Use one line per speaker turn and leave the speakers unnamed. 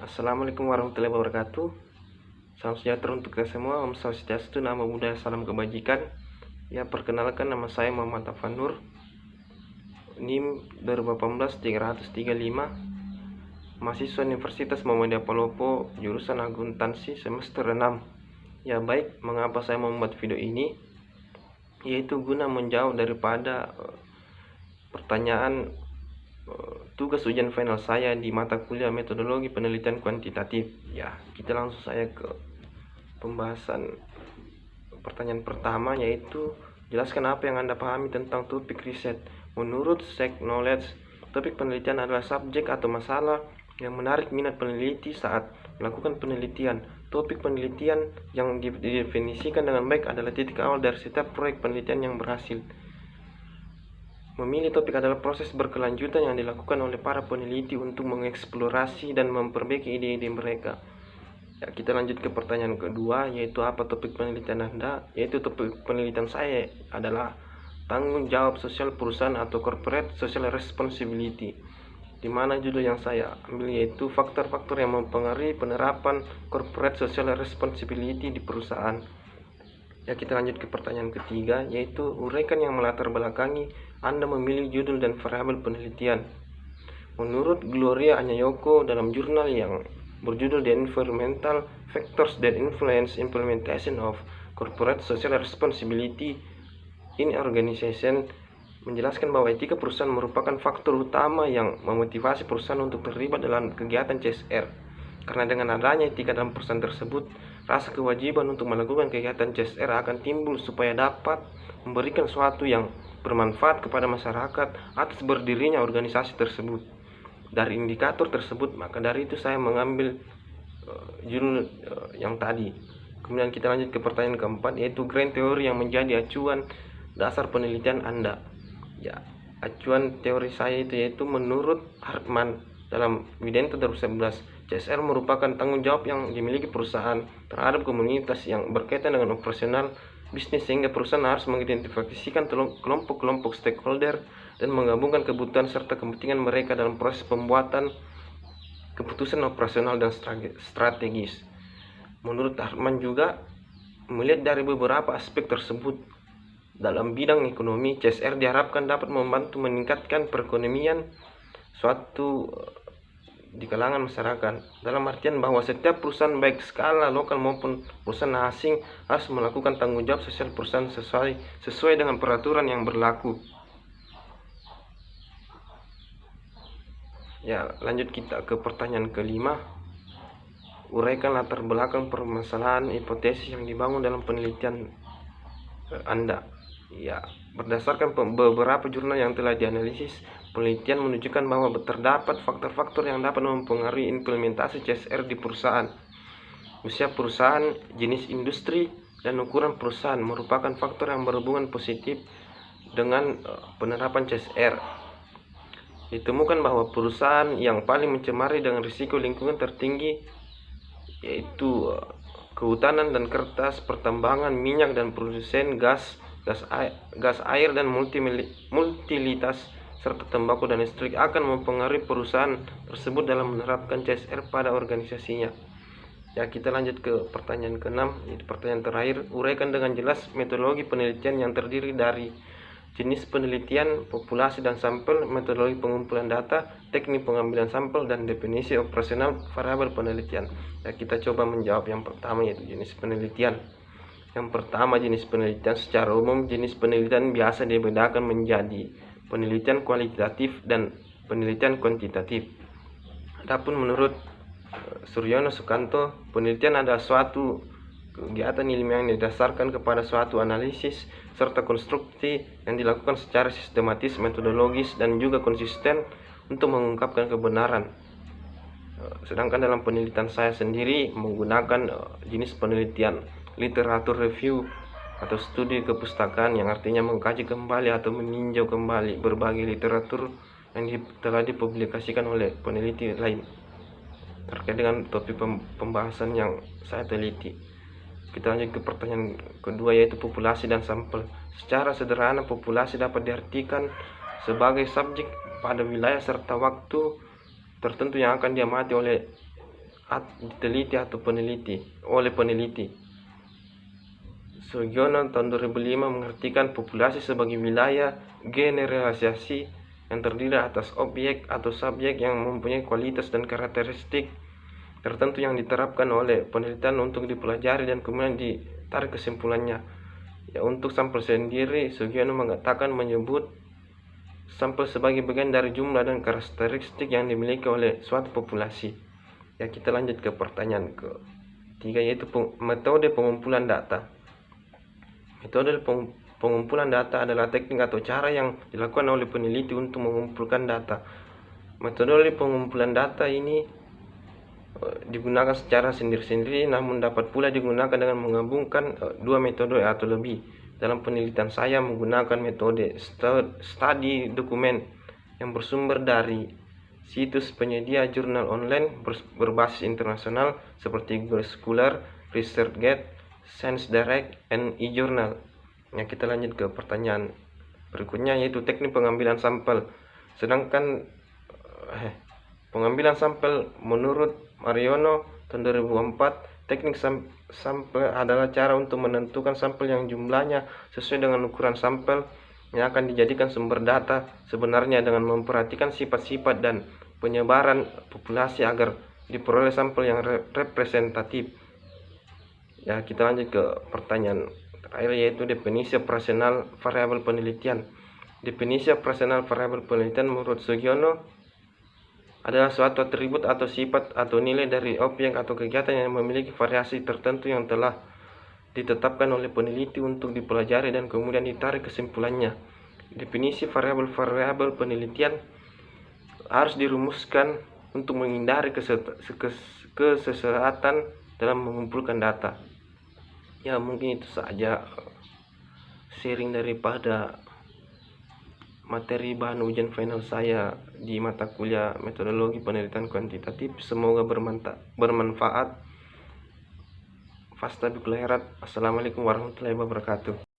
Assalamualaikum warahmatullahi wabarakatuh. Salam sejahtera untuk kita semua. Om Swastiastu, nama budaya, salam kebajikan. Ya, perkenalkan, nama saya Muhammad Afan Nur, NIM 2018-335, mahasiswa Universitas Muhammadiyah Palopo, jurusan akuntansi semester 6. Ya baik, mengapa saya membuat video ini? Yaitu guna menjawab daripada pertanyaan tugas ujian final saya di mata kuliah metodologi penelitian kuantitatif. Ya, kita langsung saya ke pembahasan pertanyaan pertama, yaitu jelaskan apa yang Anda pahami tentang topik riset. Menurut Sek Knowledge, topik penelitian adalah subjek atau masalah yang menarik minat peneliti saat melakukan penelitian. Topik penelitian yang didefinisikan dengan baik adalah titik awal dari setiap proyek penelitian yang berhasil. Memilih topik adalah proses berkelanjutan yang dilakukan oleh para peneliti untuk mengeksplorasi dan memperbaiki ide-ide mereka. Ya, kita lanjut ke pertanyaan kedua, yaitu apa topik penelitian Anda? Yaitu topik penelitian saya adalah tanggung jawab sosial perusahaan atau corporate social responsibility, di mana judul yang saya ambil yaitu faktor-faktor yang mempengaruhi penerapan corporate social responsibility di perusahaan. Ya, kita lanjut ke pertanyaan ketiga, yaitu uraikan yang melatar belakangi Anda memilih judul dan variabel penelitian. Menurut Gloria Anyayoko dalam jurnal yang berjudul The Environmental Factors That Influence Implementation of Corporate Social Responsibility in Organization, menjelaskan bahwa etika perusahaan merupakan faktor utama yang memotivasi perusahaan untuk terlibat dalam kegiatan CSR. Karena dengan adanya etika dalam perusahaan tersebut, rasa kewajiban untuk melakukan kegiatan CSR akan timbul supaya dapat memberikan sesuatu yang bermanfaat kepada masyarakat atas berdirinya organisasi tersebut. Dari indikator tersebut, maka dari itu saya mengambil judul yang tadi. Kemudian kita lanjut ke pertanyaan keempat, yaitu grand teori yang menjadi acuan dasar penelitian Anda. Ya, acuan teori saya itu yaitu menurut Hartman dalam Widento 2011, CSR merupakan tanggung jawab yang dimiliki perusahaan terhadap komunitas yang berkaitan dengan operasional bisnis, sehingga perusahaan harus mengidentifikasikan kelompok-kelompok stakeholder dan menggabungkan kebutuhan serta kepentingan mereka dalam proses pembuatan keputusan operasional dan strategis. Menurut Hartman juga, melihat dari beberapa aspek tersebut, dalam bidang ekonomi, CSR diharapkan dapat membantu meningkatkan perekonomian suatu di kalangan masyarakat, dalam artian bahwa setiap perusahaan baik skala lokal maupun perusahaan asing harus melakukan tanggung jawab sosial perusahaan sesuai dengan peraturan yang berlaku. Ya, lanjut kita ke pertanyaan kelima, uraikan latar belakang permasalahan hipotesis yang dibangun dalam penelitian Anda. Ya, berdasarkan beberapa jurnal yang telah dianalisis, penelitian menunjukkan bahwa terdapat faktor-faktor yang dapat mempengaruhi implementasi CSR di perusahaan. Usia perusahaan, jenis industri, dan ukuran perusahaan merupakan faktor yang berhubungan positif dengan penerapan CSR. Ditemukan bahwa perusahaan yang paling mencemari dengan risiko lingkungan tertinggi yaitu kehutanan dan kertas, pertambangan minyak, dan produsen gas air dan multilitas serta tembakau dan listrik akan mempengaruhi perusahaan tersebut dalam menerapkan CSR pada organisasinya. Ya, kita lanjut ke pertanyaan ke-6, yaitu pertanyaan terakhir, uraikan dengan jelas metodologi penelitian yang terdiri dari jenis penelitian, populasi dan sampel, metodologi pengumpulan data, teknik pengambilan sampel, dan definisi operasional variabel penelitian. Ya, kita coba menjawab yang pertama, yaitu jenis penelitian. Yang pertama, jenis penelitian. Secara umum, jenis penelitian biasa dibedakan menjadi penelitian kualitatif dan penelitian kuantitatif. Adapun menurut Suryono Sukanto, penelitian adalah suatu kegiatan ilmiah yang didasarkan kepada suatu analisis serta konstruksi yang dilakukan secara sistematis, metodologis, dan juga konsisten untuk mengungkapkan kebenaran. Sedangkan dalam penelitian saya sendiri menggunakan jenis penelitian literatur review atau studi kepustakaan, yang artinya mengkaji kembali atau meninjau kembali berbagai literatur yang telah dipublikasikan oleh peneliti lain terkait dengan topik pembahasan yang saya teliti. Kita lanjut ke pertanyaan kedua, yaitu populasi dan sampel. Secara sederhana, populasi dapat diartikan sebagai subjek pada wilayah serta waktu tertentu yang akan diamati oleh diteliti atau oleh peneliti. Sugiono tahun 2005 mengartikan populasi sebagai wilayah generalisasi yang terdiri atas objek atau subjek yang mempunyai kualitas dan karakteristik tertentu yang diterapkan oleh penelitian untuk dipelajari dan kemudian ditarik kesimpulannya. Ya, untuk sampel sendiri, Sugiono mengatakan menyebut sampel sebagai bagian dari jumlah dan karakteristik yang dimiliki oleh suatu populasi. Ya, kita lanjut ke pertanyaan ketiga, yaitu metode pengumpulan data. Metode pengumpulan data adalah teknik atau cara yang dilakukan oleh peneliti untuk mengumpulkan data. Metode pengumpulan data ini digunakan secara sendiri-sendiri, namun dapat pula digunakan dengan menggabungkan dua metode atau lebih. Dalam penelitian saya menggunakan metode study dokumen yang bersumber dari situs penyedia jurnal online berbasis internasional seperti Google Scholar, ResearchGate, ScienceDirect, dan eJournal. Nah, kita lanjut ke pertanyaan berikutnya, yaitu teknik pengambilan sampel. Sedangkan pengambilan sampel menurut Mariono tahun 2004, teknik sampel adalah cara untuk menentukan sampel yang jumlahnya sesuai dengan ukuran sampel yang akan dijadikan sumber data sebenarnya dengan memperhatikan sifat-sifat dan penyebaran populasi agar diperoleh sampel yang representatif. Ya, kita lanjut ke pertanyaan terakhir, yaitu definisi operasional variabel penelitian. Definisi operasional variabel penelitian menurut Sugiono adalah suatu atribut atau sifat atau nilai dari objek atau kegiatan yang memiliki variasi tertentu yang telah ditetapkan oleh peneliti untuk dipelajari dan kemudian ditarik kesimpulannya. Definisi variabel penelitian harus dirumuskan untuk menghindari kesesatan dalam mengumpulkan data. Ya, mungkin itu saja sharing daripada materi bahan ujian final saya di mata kuliah metodologi penelitian kuantitatif. Semoga bermanfaat. Fastabikul khairat. Assalamualaikum warahmatullahi wabarakatuh.